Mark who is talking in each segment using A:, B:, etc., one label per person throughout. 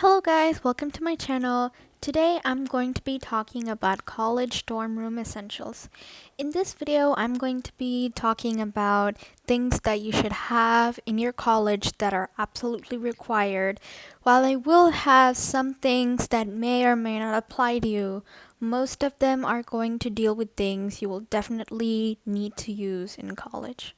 A: Hello guys, welcome to my channel. Today I'm going to be talking about college dorm room essentials. In this video, I'm going to be talking about things that you should have in your college that are absolutely required. While I will have some things that may or may not apply to you, most of them are going to deal with things you will definitely need to use in college.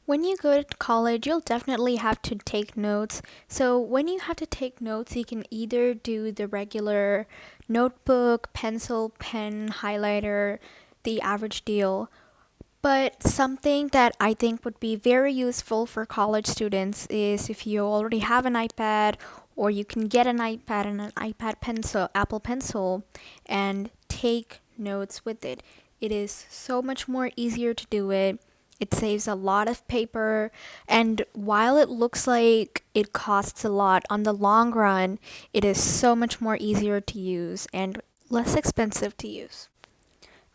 A: When you go to college, you'll definitely have to take notes. So when you have to take notes, you can either do the regular notebook, pencil, pen, highlighter, the average deal. But something that I think would be very useful for college students is if you already have an iPad, or you can get an iPad and an iPad pencil, Apple Pencil, and take notes with it. It is so much more easier to do it. It saves a lot of paper, and while it looks like it costs a lot, on the long run, it is so much more easier to use and less expensive to use.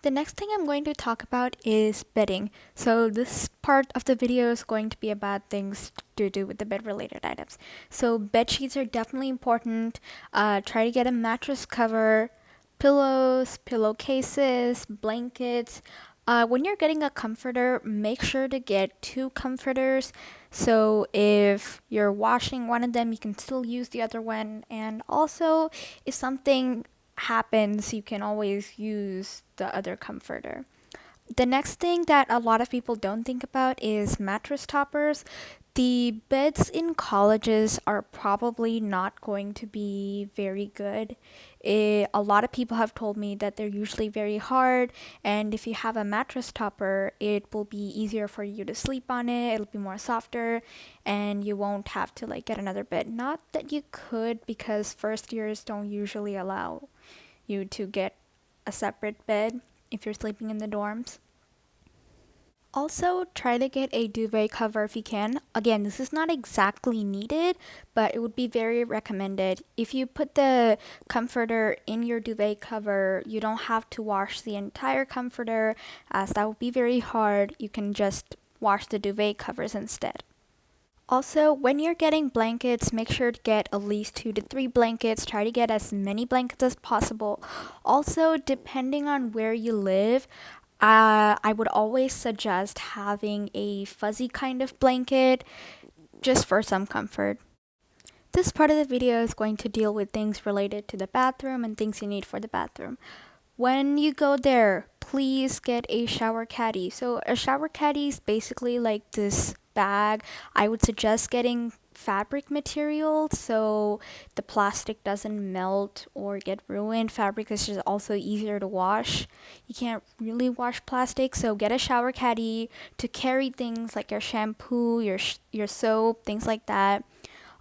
A: The next thing I'm going to talk about is bedding. So this part of the video is going to be about things to do with the bed related items. So bed sheets are definitely important. Try to get a mattress cover, pillows, pillowcases, blankets. When you're getting a comforter, make sure to get two comforters. So if you're washing one of them, you can still use the other one. And also, if something happens, you can always use the other comforter. The next thing that a lot of people don't think about is mattress toppers. The beds in colleges are probably not going to be very good. A lot of people have told me that they're usually very hard, and if you have a mattress topper, it will be easier for you to sleep on it. It'll be more softer, and you won't have to get another bed. Not that you could, because first years don't usually allow you to get a separate bed if you're sleeping in the dorms. Also, try to get a duvet cover if you can. Again, this is not exactly needed, but it would be very recommended. If you put the comforter in your duvet cover, you don't have to wash the entire comforter, as that would be very hard. You can just wash the duvet covers instead. Also, when you're getting blankets, make sure to get at least 2 to 3 blankets. Try to get as many blankets as possible. Also, depending on where you live, I would always suggest having a fuzzy kind of blanket just for some comfort. This part of the video is going to deal with things related to the bathroom and things you need for the bathroom. When you go there, please get a shower caddy. So a shower caddy is basically like this bag. I would suggest getting fabric material so the plastic doesn't melt or get ruined. Fabric is just also easier to wash. You can't really wash plastic, so get a shower caddy to carry things like your shampoo, your soap, things like that.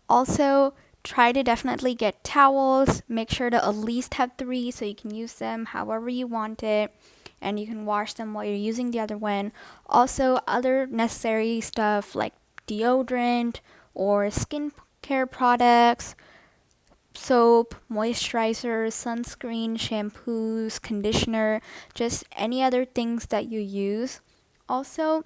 A: Also, try to definitely get towels. Make sure to at least have 3 so you can use them however you want it, and you can wash them while you're using the other one. Also, other necessary stuff like deodorant or skincare products, soap, moisturizer, sunscreen, shampoos, conditioner, just any other things that you use. Also,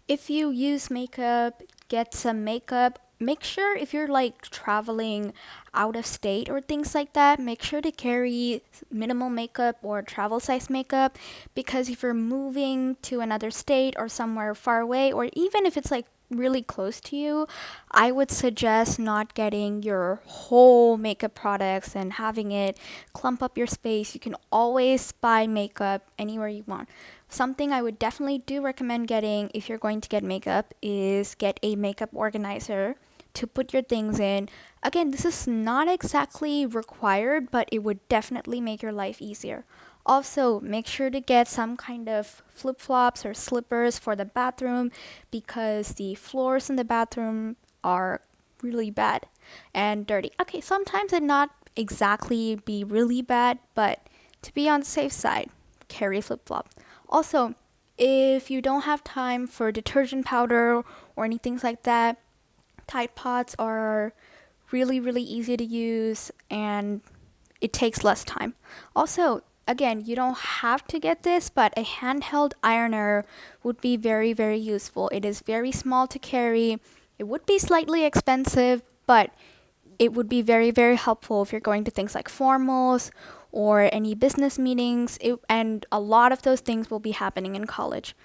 A: if you use makeup, get some makeup. Make sure if you're traveling out of state or things like that, make sure to carry minimal makeup or travel size makeup, because if you're moving to another state or somewhere far away, or even if it's really close to you, I would suggest not getting your whole makeup products and having it clump up your space. You can always buy makeup anywhere you want. Something I would definitely do recommend getting if you're going to get makeup is get a makeup organizer to put your things in. Again, this is not exactly required, but it would definitely make your life easier. Also, make sure to get some kind of flip-flops or slippers for the bathroom, because the floors in the bathroom are really bad and dirty. Okay, sometimes it not exactly be really bad, but to be on the safe side, carry a flip-flop. Also, if you don't have time for detergent powder or anything like that, Tide Pods are really, really easy to use. and it takes less time. Also, again, you don't have to get this, but a handheld ironer would be very, very useful. It is very small to carry. It would be slightly expensive, but it would be very, very helpful if you're going to things like formals or any business meetings. And a lot of those things will be happening in college.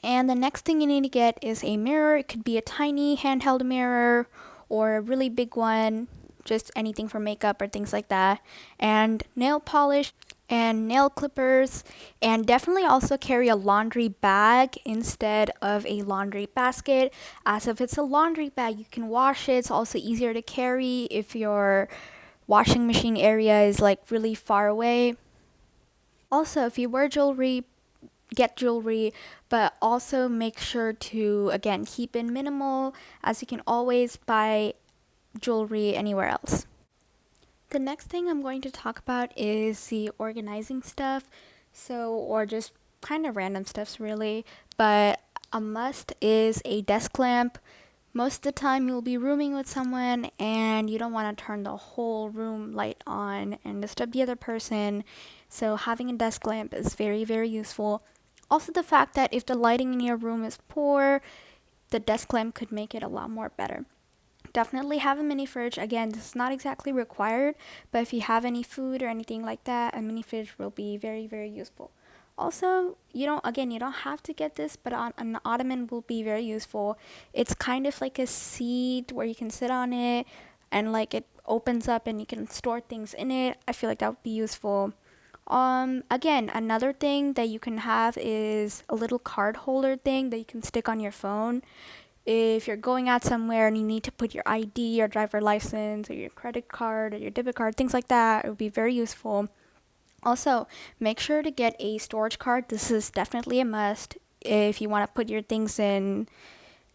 A: And the next thing you need to get is a mirror. It could be a tiny handheld mirror or a really big one, just anything for makeup or things like that. And nail polish and nail clippers. And definitely also carry a laundry bag instead of a laundry basket. As if it's a laundry bag, you can wash it. It's also easier to carry if your washing machine area is like really far away. Also, if you wear jewelry, get jewelry, but also make sure to, again, keep it minimal, as you can always buy jewelry anywhere else. The next thing I'm going to talk about is the organizing stuff. Or just kind of random stuffs really, but a must is a desk lamp. Most of the time you'll be rooming with someone and you don't want to turn the whole room light on and disturb the other person. So having a desk lamp is very, very useful. Also, the fact that if the lighting in your room is poor, the desk lamp could make it a lot more better. Definitely have a mini fridge. Again, this is not exactly required, but if you have any food or anything like that, a mini fridge will be very, very useful. Also, you don't have to get this, but an ottoman will be very useful. It's kind of like a seat where you can sit on it and like it opens up and you can store things in it. I feel like that would be useful. Again, another thing that you can have is a little card holder thing that you can stick on your phone. If you're going out somewhere and you need to put your ID, your driver license, or your credit card, or your debit card, things like that, it would be very useful. Also, make sure to get a storage card. This is definitely a must if you want to put your things in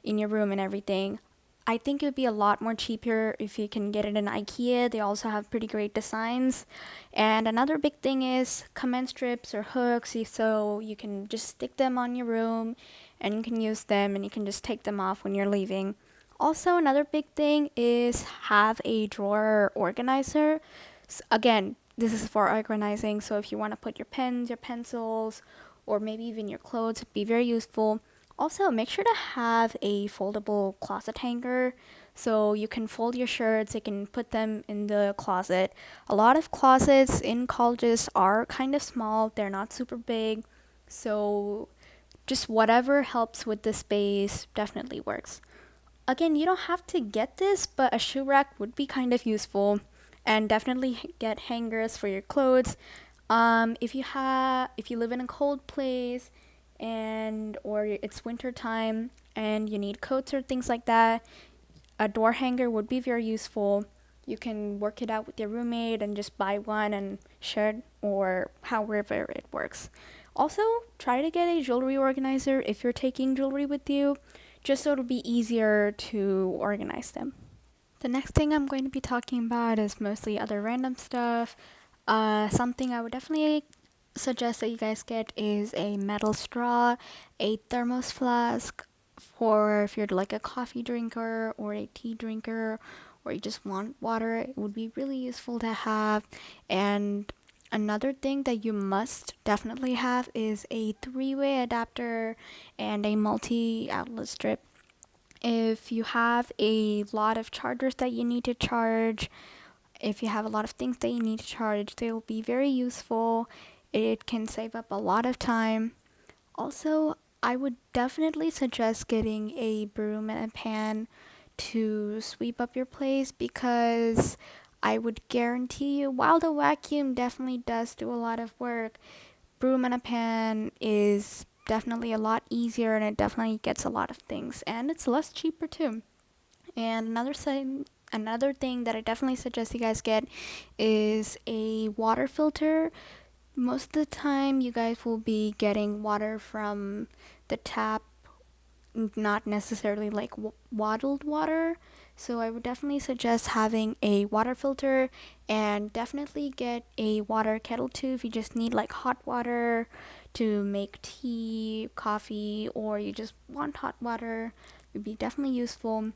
A: your room and everything. I think it would be a lot more cheaper if you can get it in IKEA. They also have pretty great designs. And another big thing is command strips or hooks, so you can just stick them on your room and you can use them and you can just take them off when you're leaving. Also, another big thing is have a drawer organizer. Again, this is for organizing, so if you want to put your pens, your pencils, or maybe even your clothes, it'd be very useful. Also, make sure to have a foldable closet hanger so you can fold your shirts, you can put them in the closet. A lot of closets in colleges are kind of small, they're not super big, so just whatever helps with the space definitely works. Again, you don't have to get this, but a shoe rack would be kind of useful, and definitely get hangers for your clothes. If you live in a cold place or it's winter time and you need coats or things like that, a door hanger would be very useful. You can work it out with your roommate and just buy one and share it, or however it works. Also, try to get a jewelry organizer if you're taking jewelry with you, just so it'll be easier to organize them. The next thing I'm going to be talking about is mostly other random stuff. Something I would definitely suggest that you guys get is a metal straw, a thermos flask for if you're like a coffee drinker or a tea drinker, or you just want water. It would be really useful to have. And another thing that you must definitely have is a three-way adapter and a multi-outlet strip. If you have a lot of chargers that you need to charge, if you have a lot of things that you need to charge, they will be very useful. It can save up a lot of time. Also, I would definitely suggest getting a broom and a pan to sweep up your place, because I would guarantee you, while the vacuum definitely does do a lot of work, broom and a pan is definitely a lot easier and it definitely gets a lot of things, and it's less cheaper too. And another thing that I definitely suggest you guys get is a water filter. Most of the time you guys will be getting water from the tap, not necessarily like bottled water. So I would definitely suggest having a water filter, and definitely get a water kettle too if you just need like hot water to make tea, coffee, or you just want hot water. It would be definitely useful.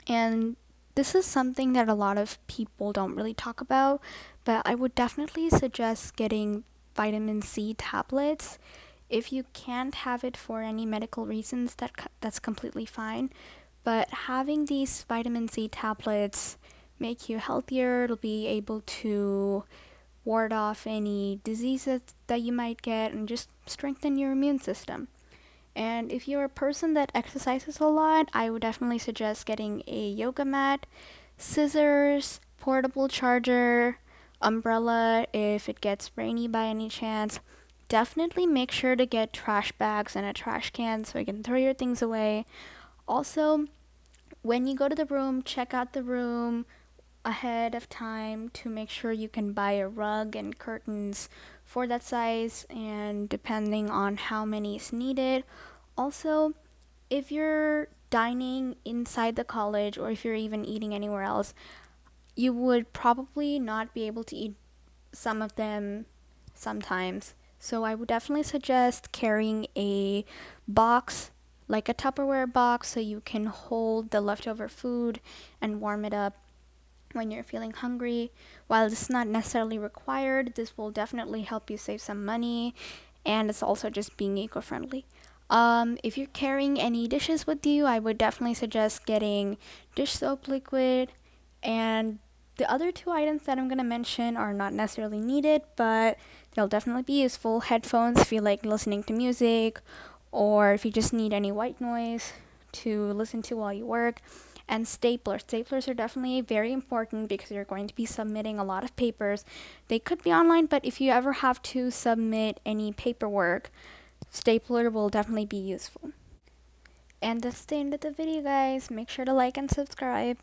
A: And This is something that a lot of people don't really talk about, but I would definitely suggest getting vitamin C tablets. If you can't have it for any medical reasons, that's completely fine. But having these vitamin C tablets make you healthier. It'll be able to ward off any diseases that you might get and just strengthen your immune system. And if you're a person that exercises a lot, I would definitely suggest getting a yoga mat, scissors, portable charger, umbrella if it gets rainy by any chance. Definitely make sure to get trash bags and a trash can so you can throw your things away. Also, when you go to the room, check out the room ahead of time to make sure you can buy a rug and curtains for that size and depending on how many is needed. Also, if you're dining inside the college or if you're even eating anywhere else, you would probably not be able to eat some of them sometimes. So I would definitely suggest carrying a box, like a Tupperware box, so you can hold the leftover food and warm it up when you're feeling hungry. While this is not necessarily required, this will definitely help you save some money, and it's also just being eco-friendly. If you're carrying any dishes with you, I would definitely suggest getting dish soap liquid. And the other two items that I'm going to mention are not necessarily needed, but they'll definitely be useful. Headphones if you like listening to music, or if you just need any white noise to listen to while you work. And staplers. Staplers are definitely very important because you're going to be submitting a lot of papers. They could be online, but if you ever have to submit any paperwork, stapler will definitely be useful. And that's the end of the video, guys. Make sure to like and subscribe.